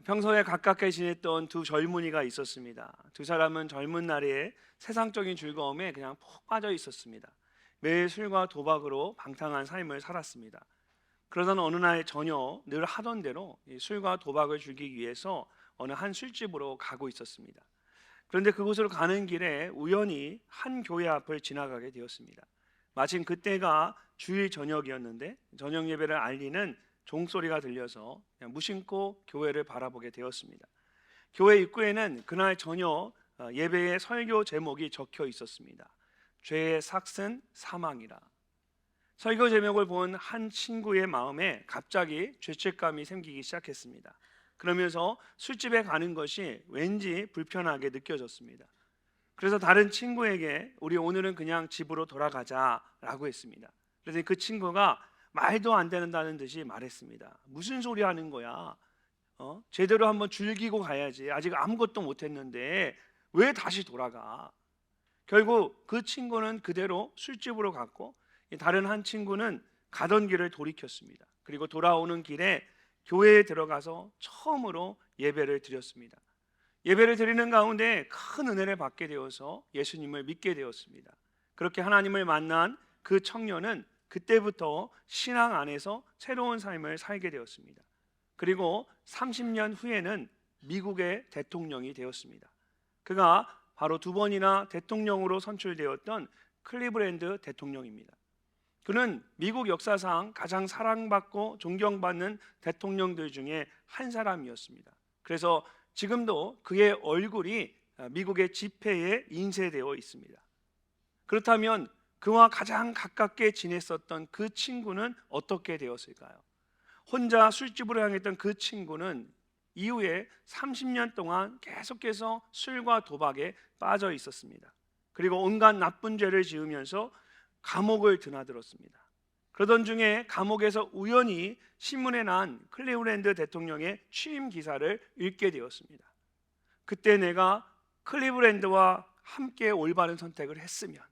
평소에 가깝게 지냈던 두 젊은이가 있었습니다. 두 사람은 젊은 날에 세상적인 즐거움에 그냥 푹 빠져 있었습니다. 매일 술과 도박으로 방탕한 삶을 살았습니다. 그러던 어느 날 저녁 늘 하던 대로 이 술과 도박을 즐기기 위해서 어느 한 술집으로 가고 있었습니다. 그런데 그곳으로 가는 길에 우연히 한 교회 앞을 지나가게 되었습니다. 마침 그때가 주일 저녁이었는데 저녁 예배를 알리는 종소리가 들려서 그냥 무심코 교회를 바라보게 되었습니다. 교회 입구에는 그날 저녁 예배의 설교 제목이 적혀 있었습니다. 죄의 삭은 사망이라. 설교 제목을 본 한 친구의 마음에 갑자기 죄책감이 생기기 시작했습니다. 그러면서 술집에 가는 것이 왠지 불편하게 느껴졌습니다. 그래서 다른 친구에게 우리 오늘은 그냥 집으로 돌아가자라고 했습니다. 그래서 그 친구가 말도 안 된다는 듯이 말했습니다. 무슨 소리 하는 거야? 제대로 한번 즐기고 가야지. 아직 아무것도 못했는데 왜 다시 돌아가? 결국 그 친구는 그대로 술집으로 갔고 다른 한 친구는 가던 길을 돌이켰습니다. 그리고 돌아오는 길에 교회에 들어가서 처음으로 예배를 드렸습니다. 예배를 드리는 가운데 큰 은혜를 받게 되어서 예수님을 믿게 되었습니다. 그렇게 하나님을 만난 그 청년은 그때부터 신앙 안에서 새로운 삶을 살게 되었습니다. 그리고 30년 후에는 미국의 대통령이 되었습니다. 그가 바로 두 번이나 대통령으로 선출되었던 클리브랜드 대통령입니다. 그는 미국 역사상 가장 사랑받고 존경받는 대통령들 중에 한 사람이었습니다. 그래서 지금도 그의 얼굴이 미국의 지폐에 인쇄되어 있습니다. 그렇다면 그와 가장 가깝게 지냈었던 그 친구는 어떻게 되었을까요? 혼자 술집으로 향했던 그 친구는 이후에 30년 동안 계속해서 술과 도박에 빠져 있었습니다. 그리고 온갖 나쁜 죄를 지으면서 감옥을 드나들었습니다. 그러던 중에 감옥에서 우연히 신문에 난 클리브랜드 대통령의 취임 기사를 읽게 되었습니다. 그때 내가 클리브랜드와 함께 올바른 선택을 했으면,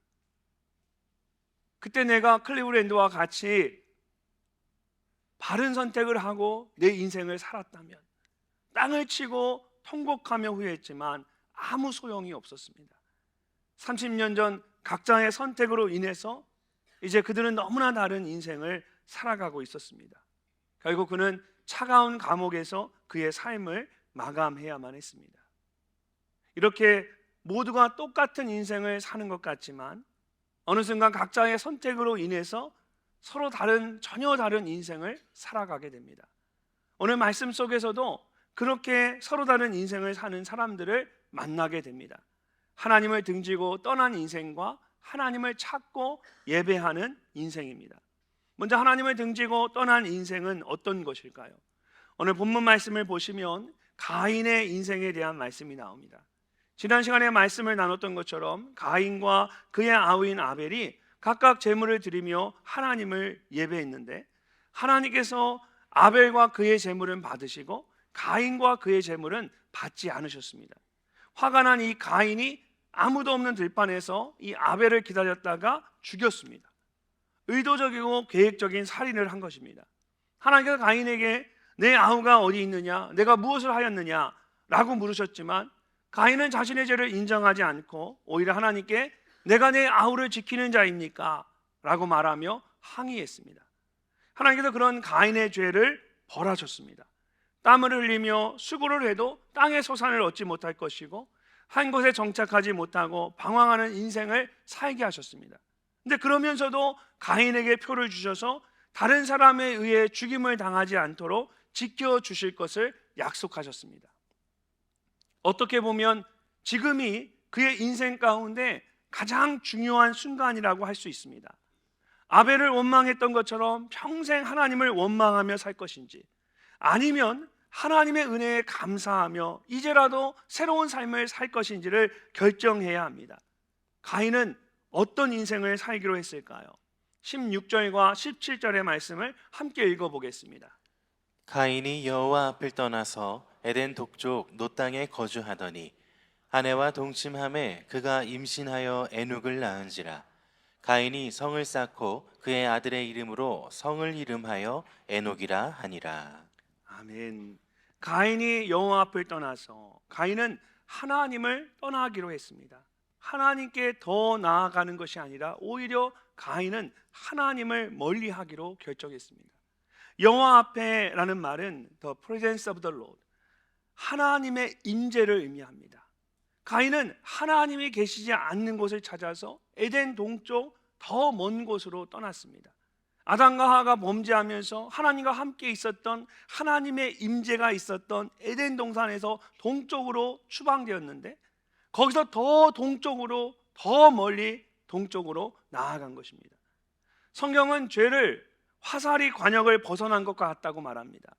그때 내가 클리브랜드와 같이 바른 선택을 하고 내 인생을 살았다면, 땅을 치고 통곡하며 후회했지만 아무 소용이 없었습니다. 30년 전 각자의 선택으로 인해서 이제 그들은 너무나 다른 인생을 살아가고 있었습니다. 결국 그는 차가운 감옥에서 그의 삶을 마감해야만 했습니다. 이렇게 모두가 똑같은 인생을 사는 것 같지만 어느 순간 각자의 선택으로 인해서 서로 다른, 전혀 다른 인생을 살아가게 됩니다. 오늘 말씀 속에서도 그렇게 서로 다른 인생을 사는 사람들을 만나게 됩니다. 하나님을 등지고 떠난 인생과 하나님을 찾고 예배하는 인생입니다. 먼저 하나님을 등지고 떠난 인생은 어떤 것일까요? 오늘 본문 말씀을 보시면 가인의 인생에 대한 말씀이 나옵니다. 지난 시간에 말씀을 나눴던 것처럼 가인과 그의 아우인 아벨이 각각 제물을 드리며 하나님을 예배했는데 하나님께서 아벨과 그의 제물은 받으시고 가인과 그의 제물은 받지 않으셨습니다. 화가 난 이 가인이 아무도 없는 들판에서 이 아벨을 기다렸다가 죽였습니다. 의도적이고 계획적인 살인을 한 것입니다. 하나님께서 가인에게 내 아우가 어디 있느냐, 내가 무엇을 하였느냐 라고 물으셨지만 가인은 자신의 죄를 인정하지 않고 오히려 하나님께 내가 내 아우를 지키는 자입니까? 라고 말하며 항의했습니다. 하나님께서 그런 가인의 죄를 벌하셨습니다. 땀을 흘리며 수고를 해도 땅의 소산을 얻지 못할 것이고 한 곳에 정착하지 못하고 방황하는 인생을 살게 하셨습니다. 근데 그러면서도 가인에게 표를 주셔서 다른 사람에 의해 죽임을 당하지 않도록 지켜주실 것을 약속하셨습니다. 어떻게 보면 지금이 그의 인생 가운데 가장 중요한 순간이라고 할 수 있습니다. 아벨을 원망했던 것처럼 평생 하나님을 원망하며 살 것인지, 아니면 하나님의 은혜에 감사하며 이제라도 새로운 삶을 살 것인지를 결정해야 합니다. 가인은 어떤 인생을 살기로 했을까요? 16절과 17절의 말씀을 함께 읽어보겠습니다. 가인이 여호와 앞을 떠나서 에덴 동쪽 노 땅에 거주하더니 아내와 동침함에 그가 임신하여 에녹을 낳은지라. 가인이 성을 쌓고 그의 아들의 이름으로 성을 이름하여 에녹이라 하니라. 아멘. 가인이 여호와 앞을 떠나서 가인은 하나님을 떠나기로 했습니다. 하나님께 더 나아가는 것이 아니라 오히려 가인은 하나님을 멀리하기로 결정했습니다. 여호와 앞에라는 말은 the presence of the Lord, 하나님의 임재를 의미합니다. 가인은 하나님이 계시지 않는 곳을 찾아서 에덴 동쪽 더 먼 곳으로 떠났습니다. 아담과 하와가 범죄하면서 하나님과 함께 있었던 하나님의 임재가 있었던 에덴 동산에서 동쪽으로 추방되었는데 거기서 더 동쪽으로, 더 멀리 동쪽으로 나아간 것입니다. 성경은 죄를 화살이 관역을 벗어난 것과 같다고 말합니다.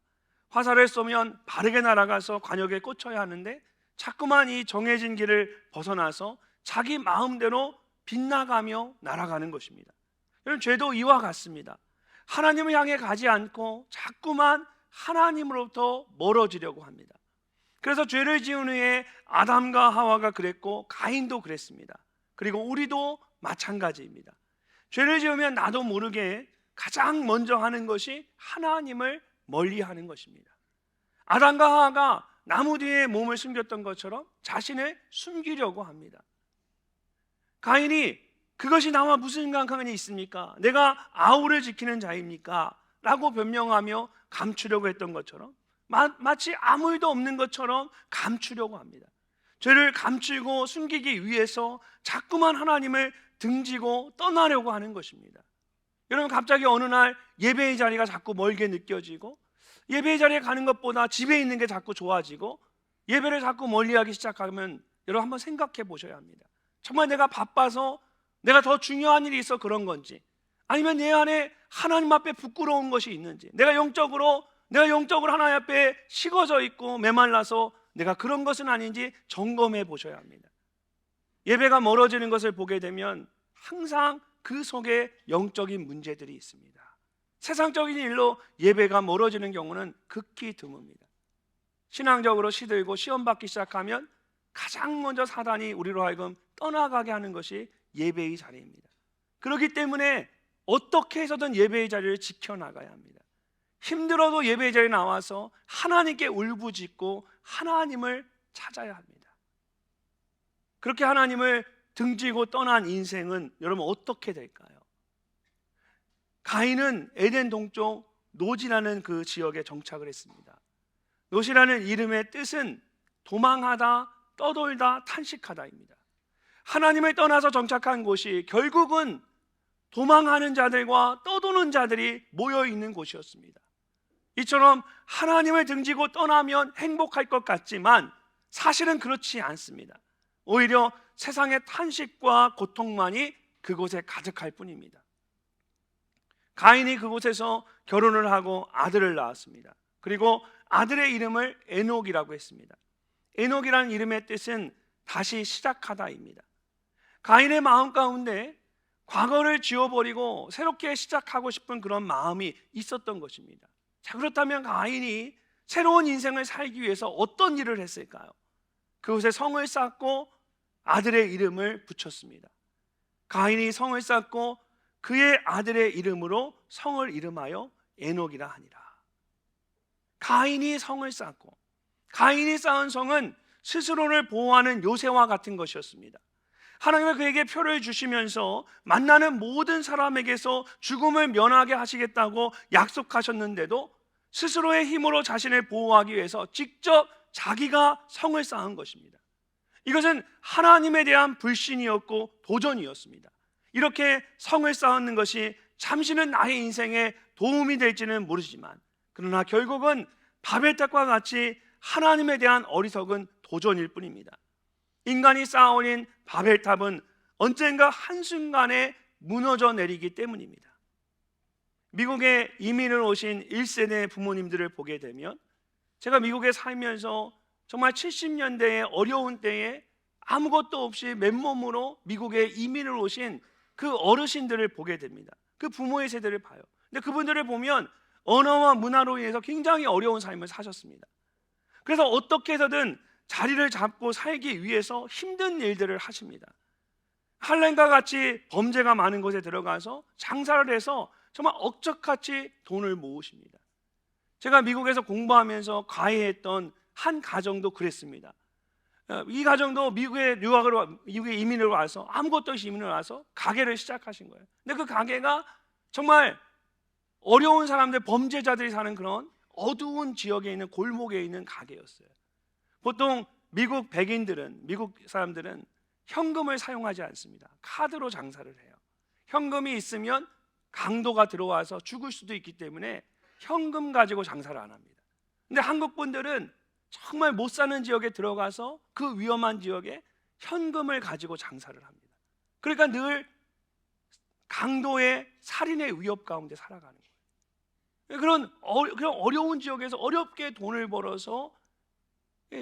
화살을 쏘면 바르게 날아가서 관역에 꽂혀야 하는데 자꾸만 이 정해진 길을 벗어나서 자기 마음대로 빗나가며 날아가는 것입니다. 여러분, 죄도 이와 같습니다. 하나님을 향해 가지 않고 자꾸만 하나님으로부터 멀어지려고 합니다. 그래서 죄를 지은 후에 아담과 하와가 그랬고 가인도 그랬습니다. 그리고 우리도 마찬가지입니다. 죄를 지으면 나도 모르게 가장 먼저 하는 것이 하나님을 멀리하는 것입니다. 아담과 하와가 나무 뒤에 몸을 숨겼던 것처럼 자신을 숨기려고 합니다. 가인이 그것이 나와 무슨 상관이 있습니까? 내가 아우를 지키는 자입니까? 라고 변명하며 감추려고 했던 것처럼 마치 아무 일도 없는 것처럼 감추려고 합니다. 죄를 감추고 숨기기 위해서 자꾸만 하나님을 등지고 떠나려고 하는 것입니다. 여러분, 갑자기 어느 날 예배의 자리가 자꾸 멀게 느껴지고 예배의 자리에 가는 것보다 집에 있는 게 자꾸 좋아지고 예배를 자꾸 멀리하기 시작하면 여러분 한번 생각해 보셔야 합니다. 정말 내가 바빠서 내가 더 중요한 일이 있어 그런 건지, 아니면 내 안에 하나님 앞에 부끄러운 것이 있는지, 내가 영적으로 하나님 앞에 식어져 있고 메말라서 내가 그런 것은 아닌지 점검해 보셔야 합니다. 예배가 멀어지는 것을 보게 되면 항상 그 속에 영적인 문제들이 있습니다. 세상적인 일로 예배가 멀어지는 경우는 극히 드뭅니다. 신앙적으로 시들고 시험받기 시작하면 가장 먼저 사단이 우리로 하여금 떠나가게 하는 것이 예배의 자리입니다. 그렇기 때문에 어떻게 해서든 예배의 자리를 지켜나가야 합니다. 힘들어도 예배의 자리에 나와서 하나님께 울부짖고 하나님을 찾아야 합니다. 그렇게 하나님을 등지고 떠난 인생은 여러분 어떻게 될까요? 가인은 에덴 동쪽 노지라는 그 지역에 정착을 했습니다. 노시라는 이름의 뜻은 도망하다, 떠돌다, 탄식하다입니다. 하나님을 떠나서 정착한 곳이 결국은 도망하는 자들과 떠도는 자들이 모여 있는 곳이었습니다. 이처럼 하나님을 등지고 떠나면 행복할 것 같지만 사실은 그렇지 않습니다. 오히려 세상의 탄식과 고통만이 그곳에 가득할 뿐입니다. 가인이 그곳에서 결혼을 하고 아들을 낳았습니다. 그리고 아들의 이름을 에녹이라고 했습니다. 에녹이라는 이름의 뜻은 다시 시작하다입니다. 가인의 마음 가운데 과거를 지워버리고 새롭게 시작하고 싶은 그런 마음이 있었던 것입니다. 자, 그렇다면 가인이 새로운 인생을 살기 위해서 어떤 일을 했을까요? 그곳에 성을 쌓고 아들의 이름을 붙였습니다. 가인이 성을 쌓고 그의 아들의 이름으로 성을 이름하여 에녹이라 하니라. 가인이 성을 쌓고 가인이 쌓은 성은 스스로를 보호하는 요새와 같은 것이었습니다. 하나님은 그에게 표를 주시면서 만나는 모든 사람에게서 죽음을 면하게 하시겠다고 약속하셨는데도 스스로의 힘으로 자신을 보호하기 위해서 직접 자기가 성을 쌓은 것입니다. 이것은 하나님에 대한 불신이었고 도전이었습니다. 이렇게 성을 쌓는 것이 잠시는 나의 인생에 도움이 될지는 모르지만 그러나 결국은 바벨탑과 같이 하나님에 대한 어리석은 도전일 뿐입니다. 인간이 쌓아올린 바벨탑은 언젠가 한순간에 무너져 내리기 때문입니다. 미국에 이민을 오신 1세대 부모님들을 보게 되면 제가 미국에 살면서 정말 70년대의 어려운 때에 아무것도 없이 맨몸으로 미국에 이민을 오신 그 어르신들을 보게 됩니다. 그 부모의 세대를 봐요. 근데 그분들을 보면 언어와 문화로 인해서 굉장히 어려운 삶을 사셨습니다. 그래서 어떻게 해서든 자리를 잡고 살기 위해서 힘든 일들을 하십니다. 할렘과 같이 범죄가 많은 곳에 들어가서 장사를 해서 정말 억적같이 돈을 모으십니다. 제가 미국에서 공부하면서 과외했던 한 가정도 그랬습니다. 이 가정도 미국에 이민을 와서 아무것도 없이 이민을 와서 가게를 시작하신 거예요. 근데 그 가게가 정말 어려운 사람들, 범죄자들이 사는 그런 어두운 지역에 있는 골목에 있는 가게였어요. 보통 미국 사람들은 현금을 사용하지 않습니다. 카드로 장사를 해요. 현금이 있으면 강도가 들어와서 죽을 수도 있기 때문에 현금 가지고 장사를 안 합니다. 근데 한국 분들은 정말 못 사는 지역에 들어가서 그 위험한 지역에 현금을 가지고 장사를 합니다. 그러니까 늘 강도의 살인의 위협 가운데 살아가는 거예요. 그런 어려운 지역에서 어렵게 돈을 벌어서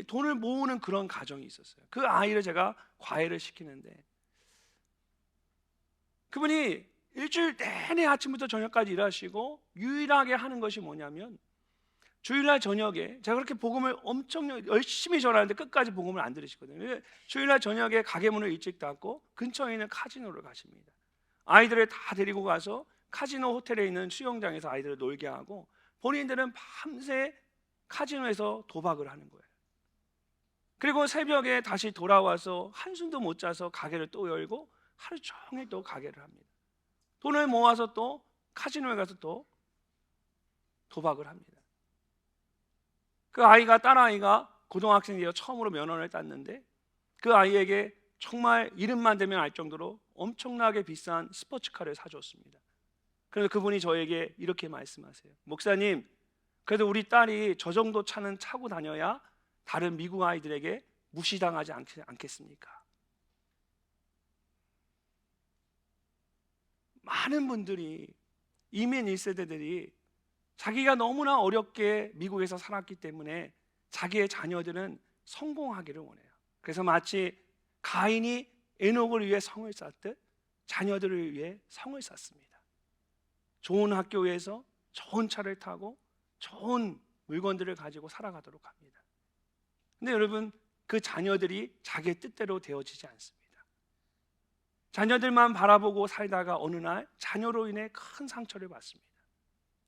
돈을 모으는 그런 가정이 있었어요. 그 아이를 제가 과외를 시키는데 그분이 일주일 내내 아침부터 저녁까지 일하시고 유일하게 하는 것이 뭐냐면 주일날 저녁에 제가 그렇게 복음을 엄청 열심히 전하는데 끝까지 복음을 안 들으시거든요. 주일날 저녁에 가게 문을 일찍 닫고 근처에 있는 카지노를 가십니다. 아이들을 다 데리고 가서 카지노 호텔에 있는 수영장에서 아이들을 놀게 하고 본인들은 밤새 카지노에서 도박을 하는 거예요. 그리고 새벽에 다시 돌아와서 한숨도 못 자서 가게를 또 열고 하루 종일 또 가게를 합니다. 돈을 모아서 또 카지노에 가서 또 도박을 합니다. 그 딸아이가 고등학생이어 처음으로 면허를 땄는데 그 아이에게 정말 이름만 대면 알 정도로 엄청나게 비싼 스포츠카를 사줬습니다. 그래서 그분이 저에게 이렇게 말씀하세요. 목사님, 그래도 우리 딸이 저 정도 차는 차고 다녀야 다른 미국 아이들에게 무시당하지 않겠습니까? 많은 분들이 이민 1세대들이 자기가 너무나 어렵게 미국에서 살았기 때문에 자기의 자녀들은 성공하기를 원해요. 그래서 마치 가인이 에녹을 위해 성을 쌓듯 자녀들을 위해 성을 쌓습니다. 좋은 학교에서 좋은 차를 타고 좋은 물건들을 가지고 살아가도록 합니다. 근데 여러분, 그 자녀들이 자기의 뜻대로 되어지지 않습니다. 자녀들만 바라보고 살다가 어느 날 자녀로 인해 큰 상처를 받습니다.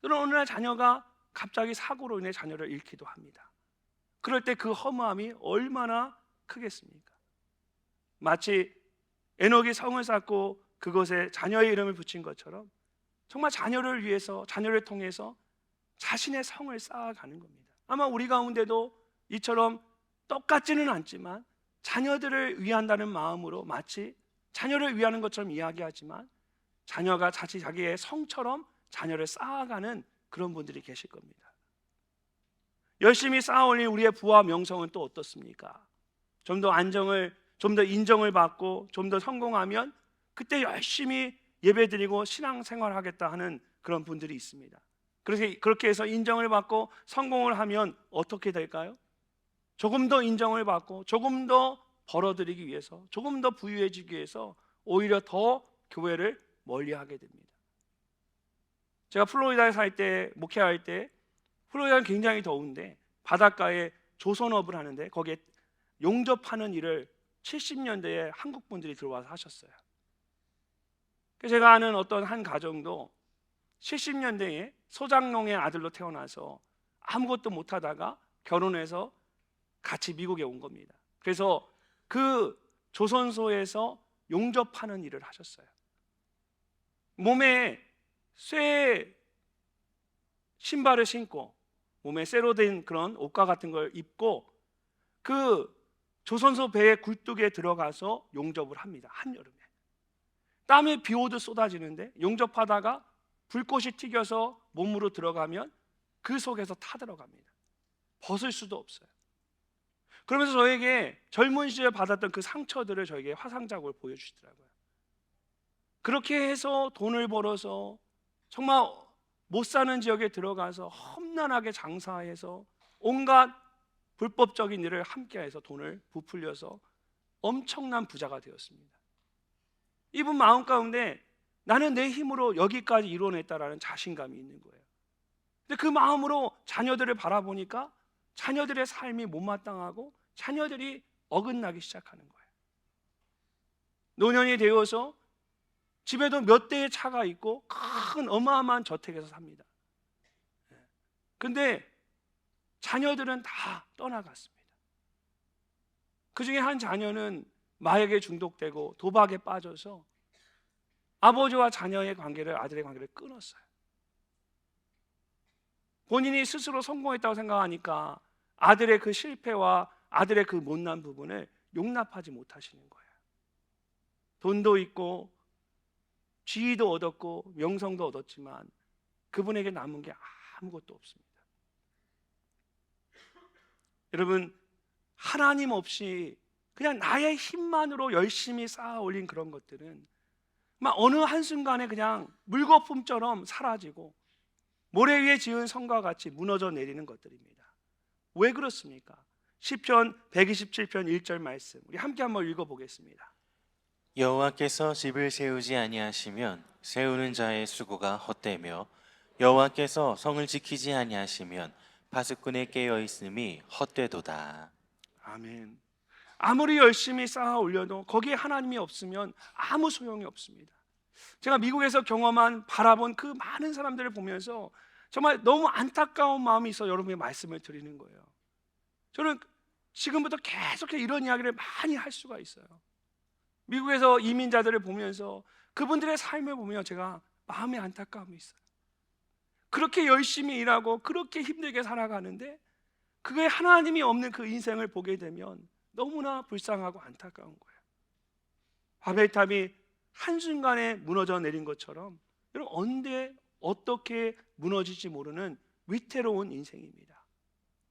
또는 어느 날 자녀가 갑자기 사고로 인해 자녀를 잃기도 합니다. 그럴 때 그 허무함이 얼마나 크겠습니까? 마치 에녹이 성을 쌓고 그것에 자녀의 이름을 붙인 것처럼 정말 자녀를 위해서, 자녀를 통해서 자신의 성을 쌓아가는 겁니다. 아마 우리 가운데도 이처럼 똑같지는 않지만 자녀들을 위한다는 마음으로 마치 자녀를 위하는 것처럼 이야기하지만 자녀가 자기의 성처럼 자녀를 쌓아가는 그런 분들이 계실 겁니다. 열심히 쌓아올린 우리의 부와 명성은 또 어떻습니까? 좀 더 안정을, 좀 더 인정을 받고 좀 더 성공하면 그때 열심히 예배드리고 신앙생활 하겠다 하는 그런 분들이 있습니다. 그래서 그렇게 해서 인정을 받고 성공을 하면 어떻게 될까요? 조금 더 인정을 받고 조금 더 벌어들이기 위해서, 조금 더 부유해지기 위해서 오히려 더 교회를 멀리하게 됩니다. 제가 플로리다에 살 때, 목회할 때 플로리다는 굉장히 더운데 바닷가에 조선업을 하는데 거기에 용접하는 일을 70년대에 한국 분들이 들어와서 하셨어요. 제가 아는 어떤 한 가정도 70년대에 소장농의 아들로 태어나서 아무것도 못하다가 결혼해서 같이 미국에 온 겁니다. 그래서 그 조선소에서 용접하는 일을 하셨어요. 몸에 쇠 신발을 신고 몸에 쇠로 된 그런 옷과 같은 걸 입고 그 조선소 배의 굴뚝에 들어가서 용접을 합니다. 한여름에 땀이 비 오듯 쏟아지는데 용접하다가 불꽃이 튀겨서 몸으로 들어가면 그 속에서 타들어갑니다. 벗을 수도 없어요. 그러면서 저에게 젊은 시절에 받았던 그 상처들을 저에게 화상작업을 보여주시더라고요. 그렇게 해서 돈을 벌어서 정말 못 사는 지역에 들어가서 험난하게 장사해서 온갖 불법적인 일을 함께해서 돈을 부풀려서 엄청난 부자가 되었습니다. 이분 마음 가운데 나는 내 힘으로 여기까지 이뤄냈다라는 자신감이 있는 거예요. 근데 그 마음으로 자녀들을 바라보니까 자녀들의 삶이 못마땅하고 자녀들이 어긋나기 시작하는 거예요. 노년이 되어서 집에도 몇 대의 차가 있고 큰 어마어마한 저택에서 삽니다. 근데 자녀들은 다 떠나갔습니다. 그 중에 한 자녀는 마약에 중독되고 도박에 빠져서 아버지와 자녀의 관계를, 아들의 관계를 끊었어요. 본인이 스스로 성공했다고 생각하니까 아들의 그 실패와 아들의 그 못난 부분을 용납하지 못하시는 거예요. 돈도 있고 지위도 얻었고 명성도 얻었지만 그분에게 남은 게 아무것도 없습니다. 여러분, 하나님 없이 그냥 나의 힘만으로 열심히 쌓아 올린 그런 것들은 막 어느 한순간에 그냥 물거품처럼 사라지고 모래 위에 지은 성과 같이 무너져 내리는 것들입니다. 왜 그렇습니까? 시편 127편 1절 말씀, 우리 함께 한번 읽어보겠습니다. 여호와께서 집을 세우지 아니하시면 세우는 자의 수고가 헛되며 여호와께서 성을 지키지 아니하시면 파수꾼의 깨어 있음이 헛되도다. 아멘. 아무리 열심히 쌓아 올려도 거기에 하나님이 없으면 아무 소용이 없습니다. 제가 미국에서 경험한, 바라본 그 많은 사람들을 보면서 정말 너무 안타까운 마음이 있어 여러분의 말씀을 드리는 거예요. 저는 지금부터 계속해서 이런 이야기를 많이 할 수가 있어요. 미국에서 이민자들을 보면서 그분들의 삶을 보면 제가 마음의 안타까움이 있어요. 그렇게 열심히 일하고 그렇게 힘들게 살아가는데 그게 하나님이 없는 그 인생을 보게 되면 너무나 불쌍하고 안타까운 거예요. 바벨탑이 한순간에 무너져 내린 것처럼 여러분, 언제 어떻게 무너질지 모르는 위태로운 인생입니다.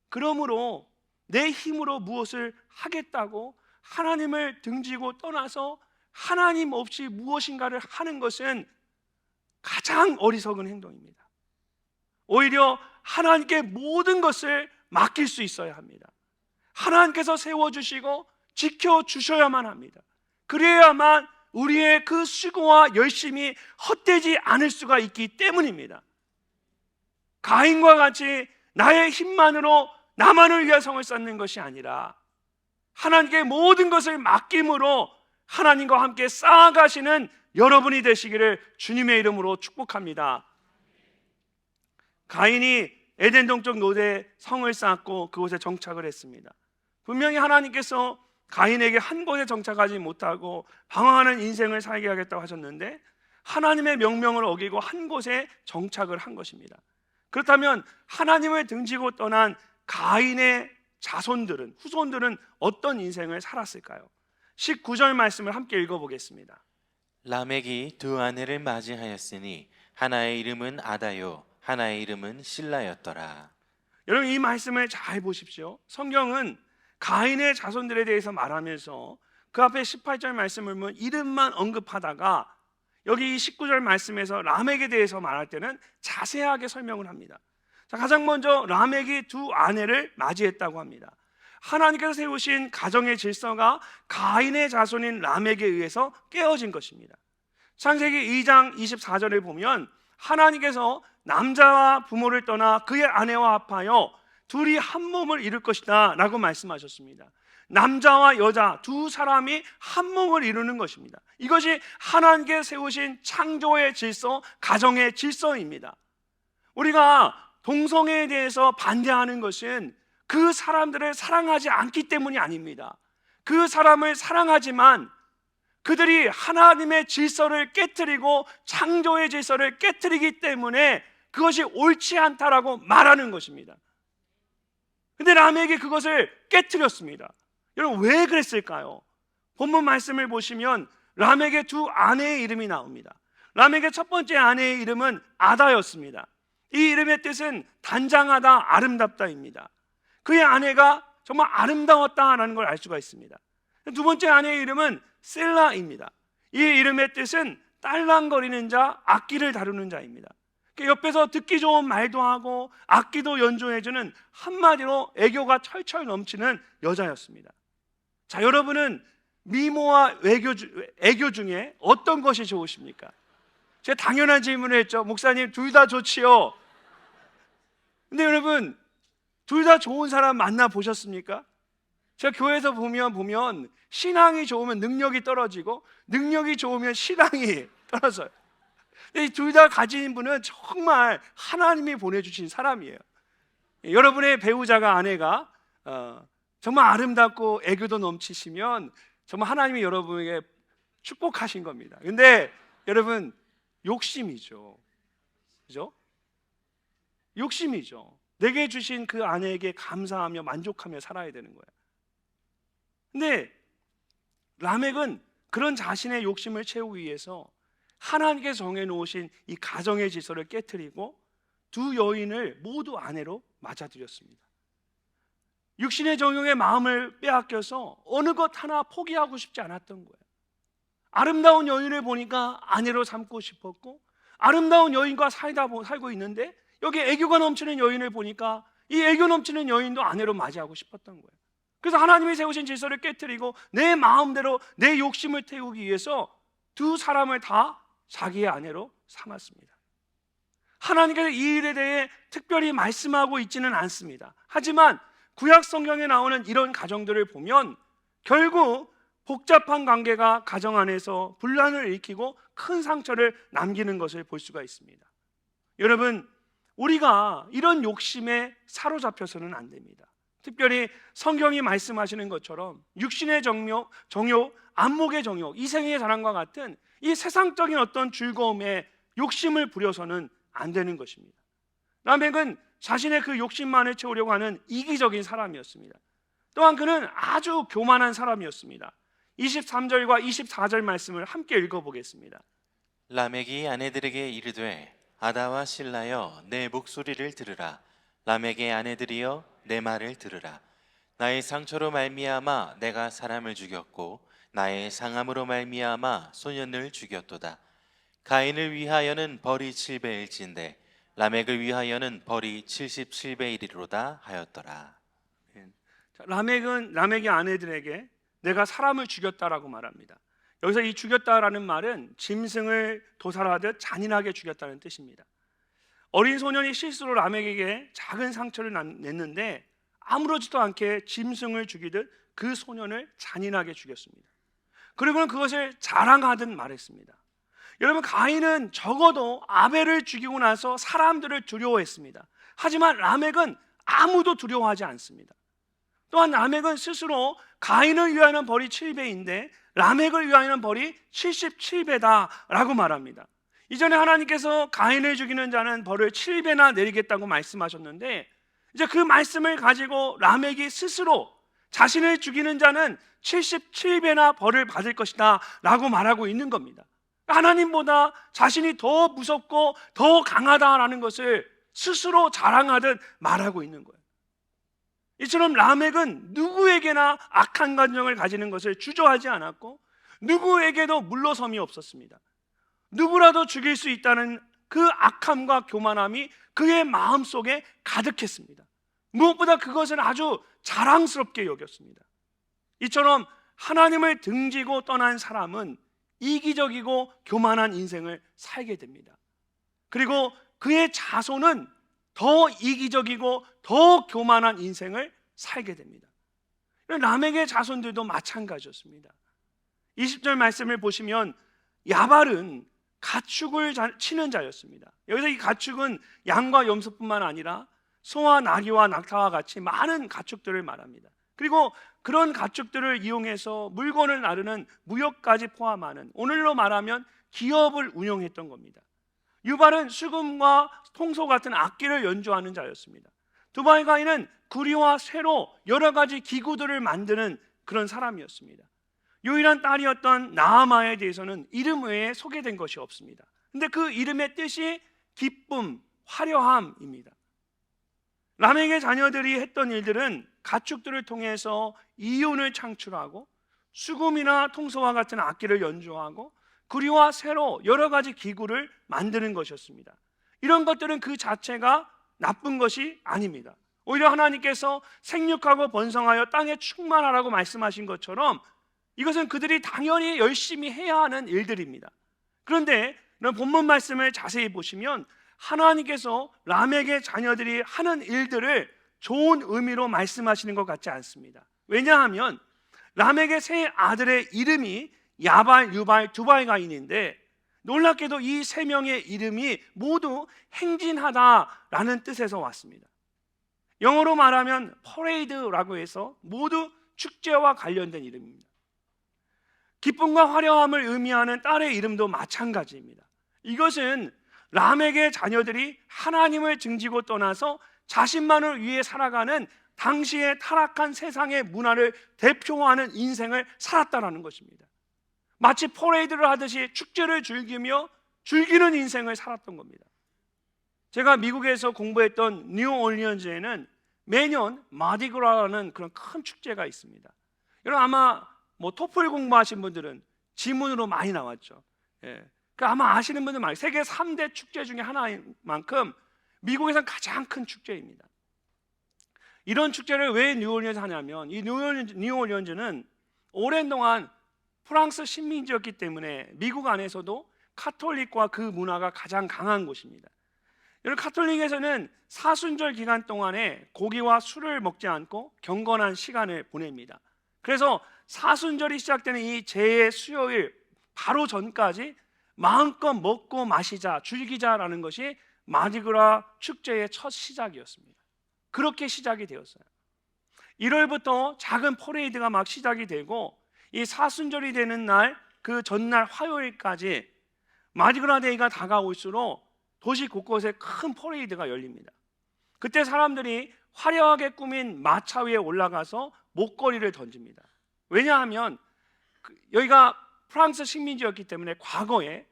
그러므로 내 힘으로 무엇을 하겠다고 하나님을 등지고 떠나서 하나님 없이 무엇인가를 하는 것은 가장 어리석은 행동입니다. 오히려 하나님께 모든 것을 맡길 수 있어야 합니다. 하나님께서 세워주시고 지켜주셔야만 합니다. 그래야만 우리의 그 수고와 열심이 헛되지 않을 수가 있기 때문입니다. 가인과 같이 나의 힘만으로 나만을 위해 성을 쌓는 것이 아니라 하나님께 모든 것을 맡김으로 하나님과 함께 쌓아가시는 여러분이 되시기를 주님의 이름으로 축복합니다. 가인이 에덴 동쪽 노대에 성을 쌓고 그곳에 정착을 했습니다. 분명히 하나님께서 가인에게 한 곳에 정착하지 못하고 방황하는 인생을 살게 하겠다고 하셨는데 하나님의 명령을 어기고 한 곳에 정착을 한 것입니다. 그렇다면 하나님을 등지고 떠난 가인의 자손들은, 후손들은 어떤 인생을 살았을까요? 19절 말씀을 함께 읽어보겠습니다. 라멕이 두 아내를 맞이하였으니 하나의 이름은 아다요 하나의 이름은 실라였더라. 여러분, 이 말씀을 잘 보십시오. 성경은 가인의 자손들에 대해서 말하면서 그 앞에 18절 말씀을 보면 이름만 언급하다가 여기 19절 말씀에서 라멕에 대해서 말할 때는 자세하게 설명을 합니다. 자, 가장 먼저 라멕이 두 아내를 맞이했다고 합니다. 하나님께서 세우신 가정의 질서가 가인의 자손인 라멕에 의해서 깨어진 것입니다. 창세기 2장 24절을 보면 하나님께서 남자와 부모를 떠나 그의 아내와 합하여 둘이 한 몸을 이룰 것이다 라고 말씀하셨습니다. 남자와 여자 두 사람이 한 몸을 이루는 것입니다. 이것이 하나님께 세우신 창조의 질서, 가정의 질서입니다. 우리가 동성애에 대해서 반대하는 것은 그 사람들을 사랑하지 않기 때문이 아닙니다. 그 사람을 사랑하지만 그들이 하나님의 질서를 깨트리고 창조의 질서를 깨트리기 때문에 그것이 옳지 않다라고 말하는 것입니다. 근데 라멕이 그것을 깨트렸습니다. 여러분, 왜 그랬을까요? 본문 말씀을 보시면 라멕의 두 아내의 이름이 나옵니다. 라멕의 첫 번째 아내의 이름은 아다였습니다. 이 이름의 뜻은 단장하다, 아름답다입니다. 그의 아내가 정말 아름다웠다라는 걸 알 수가 있습니다. 두 번째 아내의 이름은 셀라입니다. 이 이름의 뜻은 딸랑거리는 자, 악기를 다루는 자입니다. 옆에서 듣기 좋은 말도 하고 악기도 연주해주는, 한마디로 애교가 철철 넘치는 여자였습니다. 자, 여러분은 미모와 애교 중에 어떤 것이 좋으십니까? 제가 당연한 질문을 했죠. 목사님, 둘 다 좋지요. 근데 여러분, 둘 다 좋은 사람 만나 보셨습니까? 제가 교회에서 보면 신앙이 좋으면 능력이 떨어지고 능력이 좋으면 신앙이 떨어져요. 이 둘 다 가진 분은 정말 하나님이 보내주신 사람이에요. 여러분의 배우자가 아내가 정말 아름답고 애교도 넘치시면 정말 하나님이 여러분에게 축복하신 겁니다. 근데 여러분 욕심이죠. 그죠? 욕심이죠. 내게 주신 그 아내에게 감사하며 만족하며 살아야 되는 거예요. 근데 라멕은 그런 자신의 욕심을 채우기 위해서 하나님께서 정해놓으신 이 가정의 질서를 깨트리고 두 여인을 모두 아내로 맞아들였습니다. 육신의 정욕의 마음을 빼앗겨서 어느 것 하나 포기하고 싶지 않았던 거예요. 아름다운 여인을 보니까 아내로 삼고 싶었고, 아름다운 여인과 살고 있는데 여기 애교가 넘치는 여인을 보니까 이 애교 넘치는 여인도 아내로 맞이하고 싶었던 거예요. 그래서 하나님이 세우신 질서를 깨트리고 내 마음대로 내 욕심을 태우기 위해서 두 사람을 다 자기의 아내로 삼았습니다. 하나님께서 이 일에 대해 특별히 말씀하고 있지는 않습니다. 하지만 구약 성경에 나오는 이런 가정들을 보면 결국 복잡한 관계가 가정 안에서 분란을 일으키고 큰 상처를 남기는 것을 볼 수가 있습니다. 여러분, 우리가 이런 욕심에 사로잡혀서는 안 됩니다. 특별히 성경이 말씀하시는 것처럼 육신의 정욕, 안목의 정욕, 이생의 자랑과 같은 이 세상적인 어떤 즐거움에 욕심을 부려서는 안 되는 것입니다. 라멕은 자신의 그 욕심만을 채우려고 하는 이기적인 사람이었습니다. 또한 그는 아주 교만한 사람이었습니다. 23절과 24절 말씀을 함께 읽어보겠습니다. 라멕이 아내들에게 이르되 아다와 실라여 내 목소리를 들으라. 라멕의 아내들이여 내 말을 들으라. 나의 상처로 말미암아 내가 사람을 죽였고 나의 상함으로 말미암아 소년을 죽였도다. 가인을 위하여는 벌이 7배일진데 라멕을 위하여는 벌이 77배이리로다 하였더라. 라멕의 아내들에게 내가 사람을 죽였다라고 말합니다. 여기서 이 죽였다라는 말은 짐승을 도살하듯 잔인하게 죽였다는 뜻입니다. 어린 소년이 실수로 라멕에게 작은 상처를 냈는데 아무렇지도 않게 짐승을 죽이듯 그 소년을 잔인하게 죽였습니다. 그리고는 그것을 자랑하듯 말했습니다. 여러분, 가인은 적어도 아벨을 죽이고 나서 사람들을 두려워했습니다. 하지만 라멕은 아무도 두려워하지 않습니다. 또한 라멕은 스스로 가인을 위하여는 벌이 7배인데 라멕을 위하여는 벌이 77배다라고 말합니다. 이전에 하나님께서 가인을 죽이는 자는 벌을 7배나 내리겠다고 말씀하셨는데 이제 그 말씀을 가지고 라멕이 스스로 자신을 죽이는 자는 77배나 벌을 받을 것이다 라고 말하고 있는 겁니다. 하나님보다 자신이 더 무섭고 더 강하다라는 것을 스스로 자랑하듯 말하고 있는 거예요. 이처럼 라멕은 누구에게나 악한 감정을 가지는 것을 주저하지 않았고 누구에게도 물러섬이 없었습니다. 누구라도 죽일 수 있다는 그 악함과 교만함이 그의 마음속에 가득했습니다. 무엇보다 그것을 아주 자랑스럽게 여겼습니다. 이처럼 하나님을 등지고 떠난 사람은 이기적이고 교만한 인생을 살게 됩니다. 그리고 그의 자손은 더 이기적이고 더 교만한 인생을 살게 됩니다. 라멕의 자손들도 마찬가지였습니다. 20절 말씀을 보시면 야발은 가축을 치는 자였습니다. 여기서 이 가축은 양과 염소뿐만 아니라 소와 나귀와 낙타와 같이 많은 가축들을 말합니다. 그리고 그런 가축들을 이용해서 물건을 나르는 무역까지 포함하는, 오늘로 말하면 기업을 운영했던 겁니다. 유발은 수금과 통소 같은 악기를 연주하는 자였습니다. 두바이 가인은 구리와 쇠로 여러 가지 기구들을 만드는 그런 사람이었습니다. 유일한 딸이었던 나아마에 대해서는 이름 외에 소개된 것이 없습니다. 근데 그 이름의 뜻이 기쁨, 화려함입니다. 라멕의 자녀들이 했던 일들은 가축들을 통해서 이윤을 창출하고 수금이나 통소와 같은 악기를 연주하고 구리와 쇠로 여러 가지 기구를 만드는 것이었습니다. 이런 것들은 그 자체가 나쁜 것이 아닙니다. 오히려 하나님께서 생육하고 번성하여 땅에 충만하라고 말씀하신 것처럼 이것은 그들이 당연히 열심히 해야 하는 일들입니다. 그런데 본문 말씀을 자세히 보시면 하나님께서 라멕의 자녀들이 하는 일들을 좋은 의미로 말씀하시는 것 같지 않습니다. 왜냐하면 라멕의 세 아들의 이름이 야발, 유발, 두발 가인인데 놀랍게도 이 세 명의 이름이 모두 행진하다라는 뜻에서 왔습니다. 영어로 말하면 퍼레이드라고 해서 모두 축제와 관련된 이름입니다. 기쁨과 화려함을 의미하는 딸의 이름도 마찬가지입니다. 이것은 람에게 자녀들이 하나님을 등지고 떠나서 자신만을 위해 살아가는 당시의 타락한 세상의 문화를 대표하는 인생을 살았다는 것입니다. 마치 퍼레이드를 하듯이 축제를 즐기며 즐기는 인생을 살았던 겁니다. 제가 미국에서 공부했던 뉴올리언즈에는 매년 마디그라라는 그런 큰 축제가 있습니다. 여러분 아마 토플 공부하신 분들은 지문으로 많이 나왔죠. 그러니까 아마 아시는 분들 많아요. 세계 3대 축제 중에 하나인 만큼 미국에서는 가장 큰 축제입니다. 이런 축제를 왜 뉴올리언즈 하냐면 이 뉴올리언즈는 오랜 동안 프랑스 식민지였기 때문에 미국 안에서도 카톨릭과 그 문화가 가장 강한 곳입니다. 여러분 카톨릭에서는 사순절 기간 동안에 고기와 술을 먹지 않고 경건한 시간을 보냅니다. 그래서 사순절이 시작되는 이 제의 수요일 바로 전까지 마음껏 먹고 마시자 즐기자라는 것이 마디그라 축제의 첫 시작이었습니다. 그렇게 시작이 되었어요. 1월부터 작은 퍼레이드가 막 시작이 되고 이 사순절이 되는 날 그 전날 화요일까지 마디그라 데이가 다가올수록 도시 곳곳에 큰 퍼레이드가 열립니다. 그때 사람들이 화려하게 꾸민 마차 위에 올라가서 목걸이를 던집니다. 왜냐하면 여기가 프랑스 식민지였기 때문에 과거에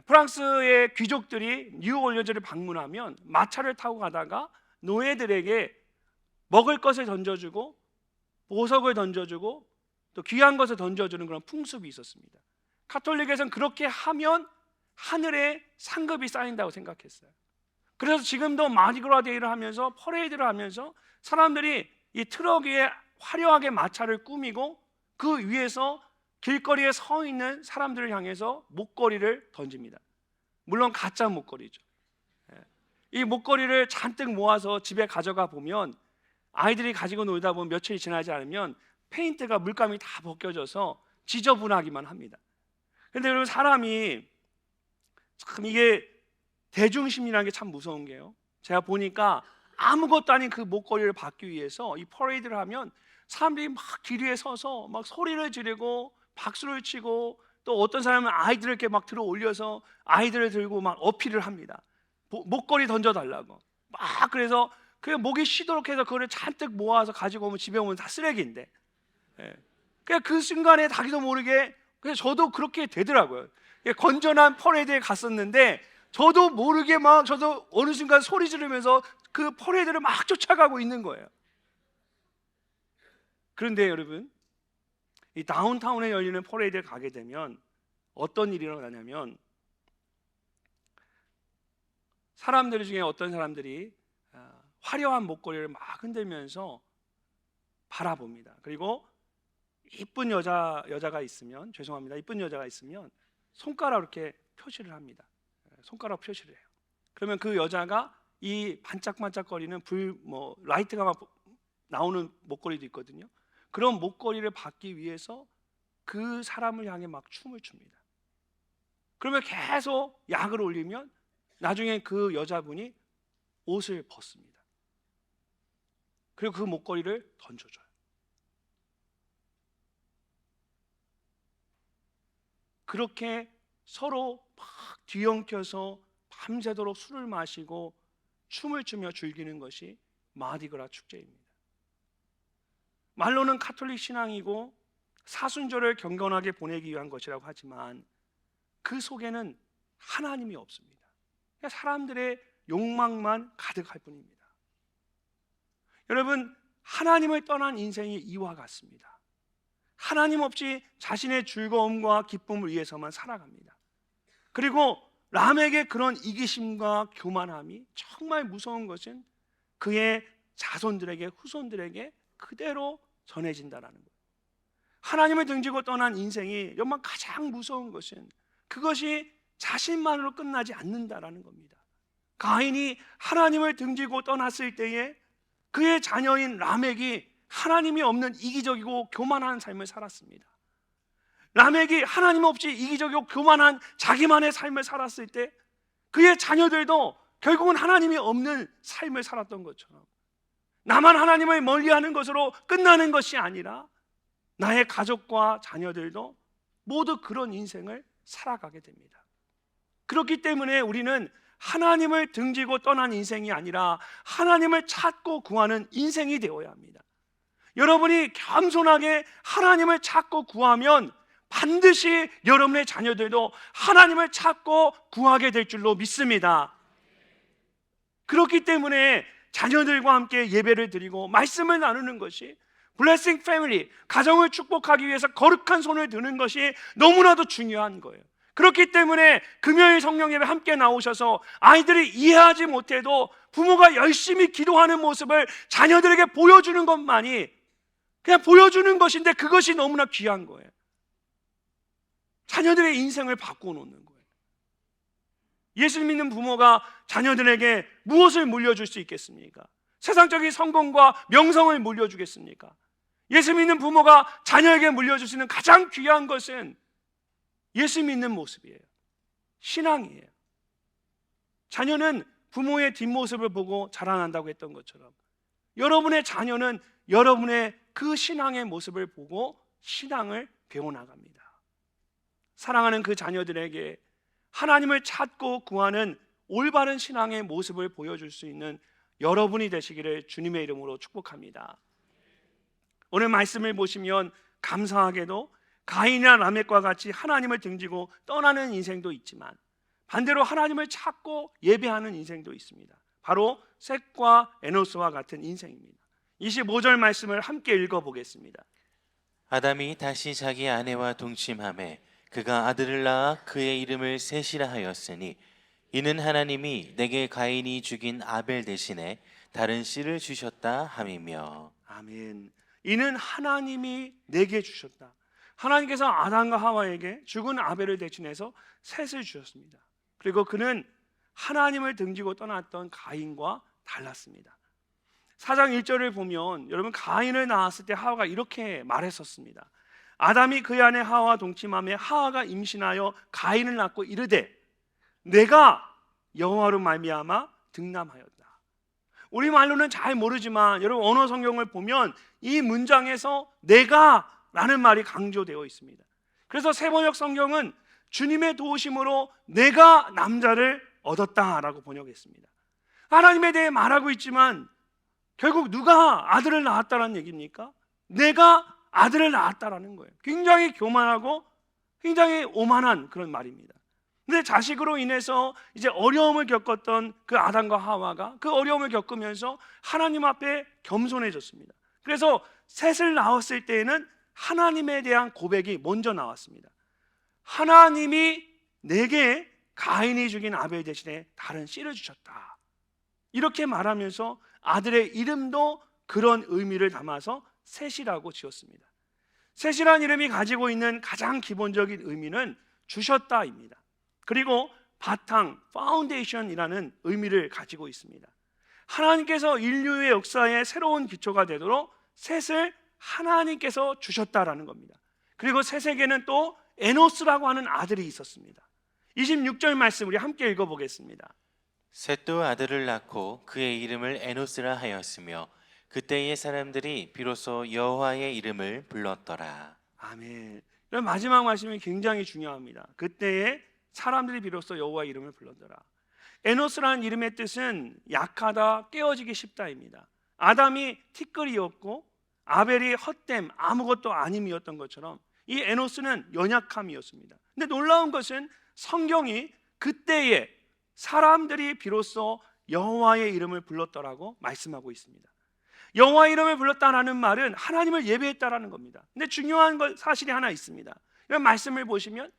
프랑스의 귀족들이 뉴올리언즈를 방문하면 마차를 타고 가다가 노예들에게 먹을 것을 던져주고 보석을 던져주고 또 귀한 것을 던져주는 그런 풍습이 있었습니다. 카톨릭에서는 그렇게 하면 하늘에 상급이 쌓인다고 생각했어요. 그래서 지금도 마디그라 데이를 하면서 퍼레이드를 하면서 사람들이 이 트럭 위에 화려하게 마차를 꾸미고 그 위에서 길거리에 서 있는 사람들을 향해서 목걸이를 던집니다. 물론 가짜 목걸이죠. 이 목걸이를 잔뜩 모아서 집에 가져가 보면 아이들이 가지고 놀다 보면 며칠이 지나지 않으면 페인트가 물감이 다 벗겨져서 지저분하기만 합니다. 그런데 여러분 사람이 참 이게 대중심리라는 게 참 무서운 게요. 제가 보니까 아무것도 아닌 그 목걸이를 받기 위해서 이 퍼레이드를 하면 사람들이 막 길 위에 서서 막 소리를 지르고 박수를 치고 또 어떤 사람은 아이들을 이렇게 막 들어 올려서 아이들을 들고 막 어필을 합니다. 목걸이 던져달라고 막 그래서 그 목이 쉬도록 해서 그거를 잔뜩 모아서 가지고 오면 집에 오면 다 쓰레기인데 그냥 그 순간에 자기도 모르게 그냥 저도 그렇게 되더라고요. 건전한 퍼레이드에 갔었는데 저도 모르게 막 저도 어느 순간 소리 지르면서 그 퍼레이드를 막 쫓아가고 있는 거예요. 그런데 여러분 이 다운타운에 열리는 퍼레이드에 가게 되면 어떤 일이 일어나냐면 사람들 중에 어떤 사람들이 화려한 목걸이를 막 흔들면서 바라봅니다. 그리고 이쁜 여자가 있으면 죄송합니다. 이쁜 여자가 있으면 손가락으로 이렇게 표시를 합니다. 손가락 표시를 해요. 그러면 그 여자가 이 반짝반짝거리는 라이트가 막 나오는 목걸이도 있거든요. 그런 목걸이를 받기 위해서 그 사람을 향해 막 춤을 춥니다. 그러면 계속 약을 올리면 나중에 그 여자분이 옷을 벗습니다. 그리고 그 목걸이를 던져줘요. 그렇게 서로 막 뒤엉켜서 밤새도록 술을 마시고 춤을 추며 즐기는 것이 마디그라 축제입니다. 말로는 카톨릭 신앙이고 사순절을 경건하게 보내기 위한 것이라고 하지만 그 속에는 하나님이 없습니다. 그냥 사람들의 욕망만 가득할 뿐입니다. 여러분 하나님을 떠난 인생이 이와 같습니다. 하나님 없이 자신의 즐거움과 기쁨을 위해서만 살아갑니다. 그리고 람에게 그런 이기심과 교만함이 정말 무서운 것은 그의 자손들에게 후손들에게 그대로 전해진다라는 거예요. 하나님을 등지고 떠난 인생이 정말 가장 무서운 것은 그것이 자신만으로 끝나지 않는다라는 겁니다. 가인이 하나님을 등지고 떠났을 때에 그의 자녀인 라멕이 하나님이 없는 이기적이고 교만한 삶을 살았습니다. 라멕이 하나님 없이 이기적이고 교만한 자기만의 삶을 살았을 때 그의 자녀들도 결국은 하나님이 없는 삶을 살았던 것처럼 나만 하나님을 멀리하는 것으로 끝나는 것이 아니라 나의 가족과 자녀들도 모두 그런 인생을 살아가게 됩니다. 그렇기 때문에 우리는 하나님을 등지고 떠난 인생이 아니라 하나님을 찾고 구하는 인생이 되어야 합니다. 여러분이 겸손하게 하나님을 찾고 구하면 반드시 여러분의 자녀들도 하나님을 찾고 구하게 될 줄로 믿습니다. 그렇기 때문에 자녀들과 함께 예배를 드리고 말씀을 나누는 것이 블레싱 패밀리, 가정을 축복하기 위해서 거룩한 손을 드는 것이 너무나도 중요한 거예요. 그렇기 때문에 금요일 성령 예배 함께 나오셔서 아이들이 이해하지 못해도 부모가 열심히 기도하는 모습을 자녀들에게 보여주는 것만이 그냥 보여주는 것인데 그것이 너무나 귀한 거예요. 자녀들의 인생을 바꾸어 놓는 거예요. 예수 믿는 부모가 자녀들에게 무엇을 물려줄 수 있겠습니까? 세상적인 성공과 명성을 물려주겠습니까? 예수 믿는 부모가 자녀에게 물려줄 수 있는 가장 귀한 것은 예수 믿는 모습이에요. 신앙이에요. 자녀는 부모의 뒷모습을 보고 자라난다고 했던 것처럼 여러분의 자녀는 여러분의 그 신앙의 모습을 보고 신앙을 배워나갑니다. 사랑하는 그 자녀들에게 하나님을 찾고 구하는 올바른 신앙의 모습을 보여줄 수 있는 여러분이 되시기를 주님의 이름으로 축복합니다. 오늘 말씀을 보시면 감사하게도 가인이나 라멕과 같이 하나님을 등지고 떠나는 인생도 있지만 반대로 하나님을 찾고 예배하는 인생도 있습니다. 바로 셋과 에노스와 같은 인생입니다. 25절 말씀을 함께 읽어보겠습니다. 아담이 다시 자기 아내와 동침하매 그가 아들을 낳아 그의 이름을 셋이라 하였으니 이는 하나님이 내게 가인이 죽인 아벨 대신에 다른 씨를 주셨다 함이며. 아멘. 이는 하나님이 내게 주셨다. 하나님께서 아담과 하와에게 죽은 아벨을 대신해서 셋을 주셨습니다. 그리고 그는 하나님을 등지고 떠났던 가인과 달랐습니다. 4장 1절을 보면 여러분 가인을 낳았을 때 하와가 이렇게 말했었습니다. 아담이 그의 아내 하와와 동침하며 하와가 임신하여 가인을 낳고 이르되 내가 여호와로 말미암아 등남하였다. 우리말로는 잘 모르지만 여러분 언어 성경을 보면 이 문장에서 내가 라는 말이 강조되어 있습니다. 그래서 세번역 성경은 주님의 도우심으로 내가 남자를 얻었다라고 번역했습니다. 하나님에 대해 말하고 있지만 결국 누가 아들을 낳았다라는 얘기입니까? 내가 아들을 낳았다라는 거예요. 굉장히 교만하고 굉장히 오만한 그런 말입니다. 근데 자식으로 인해서 이제 어려움을 겪었던 그 아담과 하와가 그 어려움을 겪으면서 하나님 앞에 겸손해졌습니다. 그래서 셋을 낳았을 때에는 하나님에 대한 고백이 먼저 나왔습니다. 하나님이 내게 가인이 죽인 아벨 대신에 다른 씨를 주셨다. 이렇게 말하면서 아들의 이름도 그런 의미를 담아서 셋이라고 지었습니다. 셋이라는 이름이 가지고 있는 가장 기본적인 의미는 주셨다입니다. 그리고 바탕, 파운데이션이라는 의미를 가지고 있습니다. 하나님께서 인류의 역사에 새로운 기초가 되도록 셋을 하나님께서 주셨다라는 겁니다. 그리고 셋에게는 또 에노스라고 하는 아들이 있었습니다. 26절 말씀 우리 함께 읽어보겠습니다. 셋도 아들을 낳고 그의 이름을 에노스라 하였으며 그때의 사람들이 비로소 여호와의 이름을 불렀더라. 아멘. 마지막 말씀이 굉장히 중요합니다. 그때에 사람들이 비로소 여호와의 이름을 불렀더라. 에노스라는 이름의 뜻은 약하다, 깨어지기 쉽다입니다. 아담이 티끌이었고 아벨이 헛됨, 아무것도 아님이었던 것처럼 이 에노스는 연약함이었습니다. 근데 놀라운 것은 성경이 그때에 사람들이 비로소 여호와의 이름을 불렀더라고 말씀하고 있습니다. 여호와의 이름을 불렀다라는 말은 하나님을 예배했다라는 겁니다. 근데 중요한 사실이 하나 있습니다. 이런 말씀을 보시면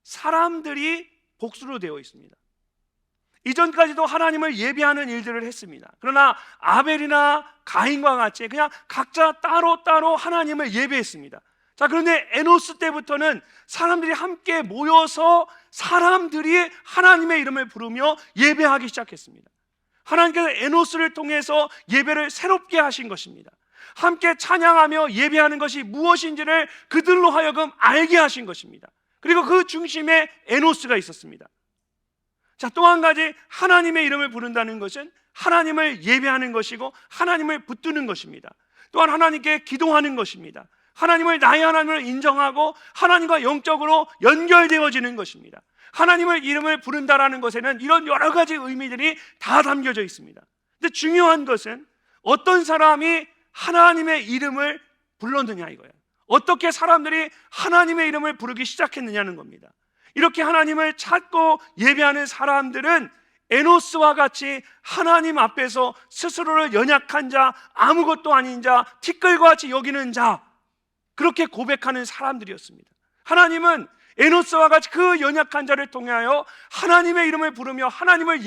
사람들이 복수로 되어 있습니다. 이전까지도 하나님을 예배하는 일들을 했습니다. 그러나 아벨이나 가인과 같이 그냥 각자 따로따로 하나님을 예배했습니다. 자, 그런데 에노스 때부터는 사람들이 함께 모여서 사람들이 하나님의 이름을 부르며 예배하기 시작했습니다. 하나님께서 에노스를 통해서 예배를 새롭게 하신 것입니다. 함께 찬양하며 예배하는 것이 무엇인지를 그들로 하여금 알게 하신 것입니다. 그리고 그 중심에 에노스가 있었습니다. 자, 또 한 가지 하나님의 이름을 부른다는 것은 하나님을 예배하는 것이고 하나님을 붙드는 것입니다. 또한 하나님께 기도하는 것입니다. 하나님을 나의 하나님을 인정하고 하나님과 영적으로 연결되어지는 것입니다. 하나님의 이름을 부른다라는 것에는 이런 여러 가지 의미들이 다 담겨져 있습니다. 근데 중요한 것은 어떤 사람이 하나님의 이름을 불렀느냐 이거예요. 어떻게 사람들이 하나님의 이름을 부르기 시작했느냐는 겁니다. 이렇게 하나님을 찾고 예배하는 사람들은 에노스와 같이 하나님 앞에서 스스로를 연약한 자, 아무것도 아닌 자, 티끌과 같이 여기는 자, 그렇게 고백하는 사람들이었습니다. 하나님은 에노스와 같이 그 연약한 자를 통하여 하나님의 이름을 부르며 하나님을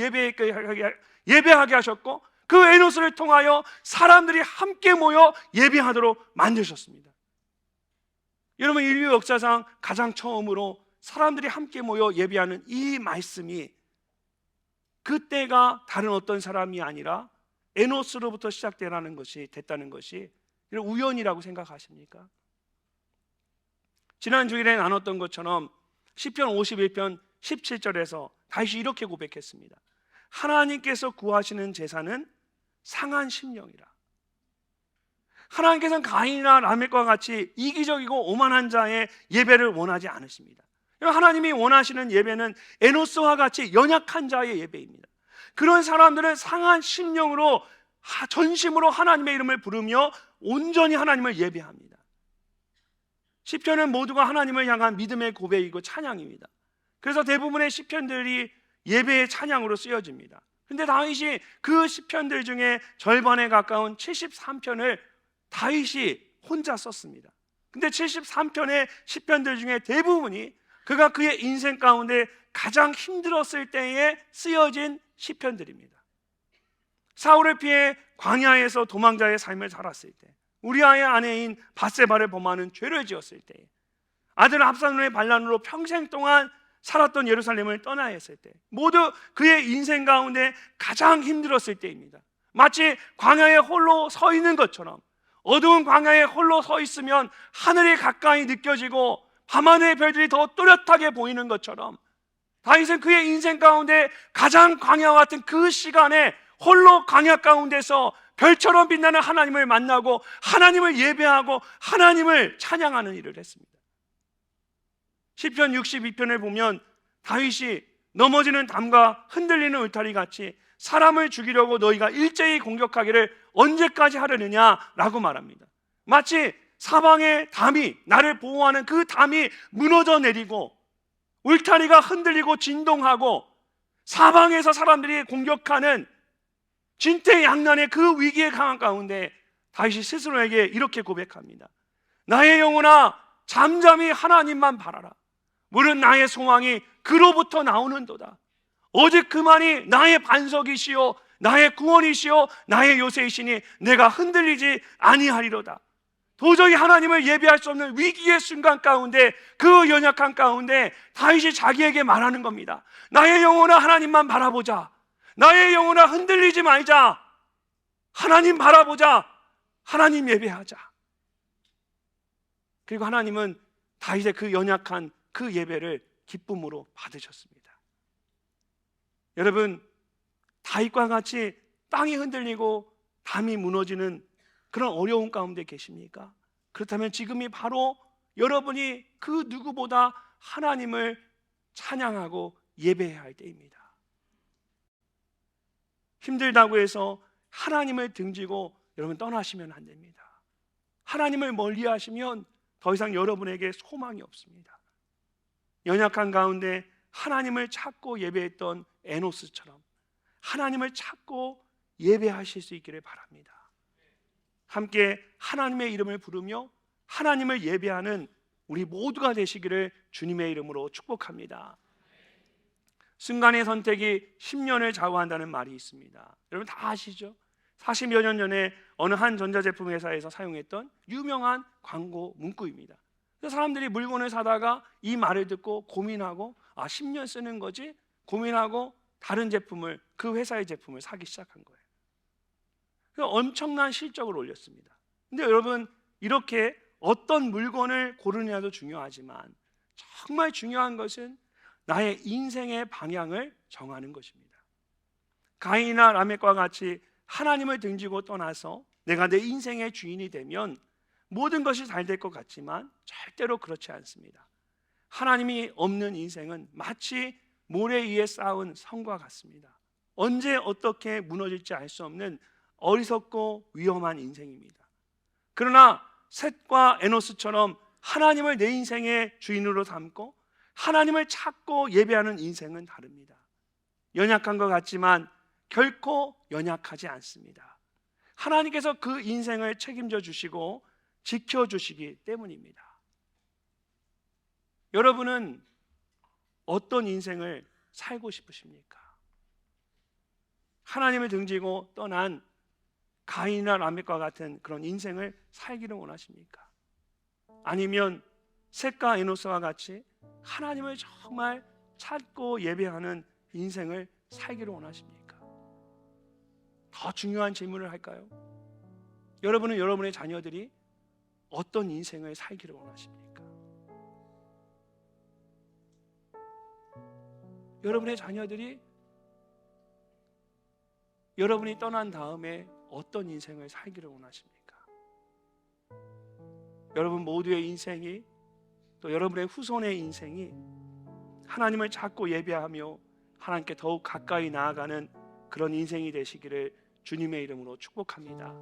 예배하게 하셨고, 그 에노스를 통하여 사람들이 함께 모여 예배하도록 만드셨습니다. 여러분, 인류 역사상 가장 처음으로 사람들이 함께 모여 예배하는 이 말씀이 그때가 다른 어떤 사람이 아니라 에노스로부터 시작되라는 것이 됐다는 것이 우연이라고 생각하십니까? 지난 주일에 나눴던 것처럼 시편 51편 17절에서 다시 이렇게 고백했습니다. 하나님께서 구하시는 제사는 상한 심령이라. 하나님께서는 가인이나 라멕과 같이 이기적이고 오만한 자의 예배를 원하지 않으십니다. 하나님이 원하시는 예배는 에노스와 같이 연약한 자의 예배입니다. 그런 사람들은 상한 심령으로 전심으로 하나님의 이름을 부르며 온전히 하나님을 예배합니다. 시편은 모두가 하나님을 향한 믿음의 고백이고 찬양입니다. 그래서 대부분의 시편들이 예배의 찬양으로 쓰여집니다. 근데 다윗이 그 시편들 중에 절반에 가까운 73편을 다윗이 혼자 썼습니다. 근데 73편의 시편들 중에 대부분이 그가 그의 인생 가운데 가장 힘들었을 때에 쓰여진 시편들입니다. 사울을 피해 광야에서 도망자의 삶을 살았을 때, 우리아의 아내인 밧세바를 범하는 죄를 지었을 때, 아들 압살롬의 반란으로 평생 동안 살았던 예루살렘을 떠나야 했을 때, 모두 그의 인생 가운데 가장 힘들었을 때입니다. 마치 광야에 홀로 서 있는 것처럼, 어두운 광야에 홀로 서 있으면 하늘이 가까이 느껴지고 밤하늘의 별들이 더 또렷하게 보이는 것처럼, 다윗은 그의 인생 가운데 가장 광야와 같은 그 시간에 홀로 광야 가운데서 별처럼 빛나는 하나님을 만나고 하나님을 예배하고 하나님을 찬양하는 일을 했습니다. 시편 62편을 보면 다윗이 넘어지는 담과 흔들리는 울타리 같이 사람을 죽이려고 너희가 일제히 공격하기를 언제까지 하려느냐라고 말합니다. 마치 사방의 담이, 나를 보호하는 그 담이 무너져 내리고 울타리가 흔들리고 진동하고 사방에서 사람들이 공격하는 진퇴양난의 그 위기에 강한 가운데 다윗이 스스로에게 이렇게 고백합니다. 나의 영혼아, 잠잠히 하나님만 바라라. 물은 나의 소망이 그로부터 나오는도다. 오직 그만이 나의 반석이시요 나의 구원이시요 나의 요새이시니 내가 흔들리지 아니하리로다. 도저히 하나님을 예배할 수 없는 위기의 순간 가운데, 그 연약한 가운데 다윗이 자기에게 말하는 겁니다. 나의 영혼아, 하나님만 바라보자. 나의 영혼아, 흔들리지 말자. 하나님 바라보자. 하나님 예배하자. 그리고 하나님은 다윗의 그 연약한 그 예배를 기쁨으로 받으셨습니다. 여러분, 다윗과 같이 땅이 흔들리고 담이 무너지는 그런 어려운 가운데 계십니까? 그렇다면 지금이 바로 여러분이 그 누구보다 하나님을 찬양하고 예배해야 할 때입니다. 힘들다고 해서 하나님을 등지고 여러분 떠나시면 안 됩니다. 하나님을 멀리 하시면 더 이상 여러분에게 소망이 없습니다. 연약한 가운데 하나님을 찾고 예배했던 에노스처럼 하나님을 찾고 예배하실 수 있기를 바랍니다. 함께 하나님의 이름을 부르며 하나님을 예배하는 우리 모두가 되시기를 주님의 이름으로 축복합니다. 순간의 선택이 10년을 좌우한다는 말이 있습니다. 여러분 다 아시죠? 40여 년 전에 어느 한 전자제품 회사에서 사용했던 유명한 광고 문구입니다. 사람들이 물건을 사다가 이 말을 듣고 고민하고 10년 쓰는 거지? 고민하고 다른 제품을, 그 회사의 제품을 사기 시작한 거예요. 엄청난 실적을 올렸습니다. 근데 여러분, 이렇게 어떤 물건을 고르느냐도 중요하지만 정말 중요한 것은 나의 인생의 방향을 정하는 것입니다. 가인이나 라멕과 같이 하나님을 등지고 떠나서 내가 내 인생의 주인이 되면 모든 것이 잘 될 것 같지만 절대로 그렇지 않습니다. 하나님이 없는 인생은 마치 모래 위에 쌓은 성과 같습니다. 언제 어떻게 무너질지 알 수 없는 어리석고 위험한 인생입니다. 그러나 셋과 에노스처럼 하나님을 내 인생의 주인으로 삼고 하나님을 찾고 예배하는 인생은 다릅니다. 연약한 것 같지만 결코 연약하지 않습니다. 하나님께서 그 인생을 책임져 주시고 지켜주시기 때문입니다. 여러분은 어떤 인생을 살고 싶으십니까? 하나님을 등지고 떠난 가인이나 라멕과 같은 그런 인생을 살기를 원하십니까? 아니면 셋과 에노스와 같이 하나님을 정말 찾고 예배하는 인생을 살기를 원하십니까? 더 중요한 질문을 할까요? 여러분은 여러분의 자녀들이 어떤 인생을 살기를 원하십니까? 여러분의 자녀들이 여러분이 떠난 다음에 어떤 인생을 살기를 원하십니까? 여러분 모두의 인생이, 또 여러분의 후손의 인생이 하나님을 찾고 예배하며 하나님께 더욱 가까이 나아가는 그런 인생이 되시기를 주님의 이름으로 축복합니다.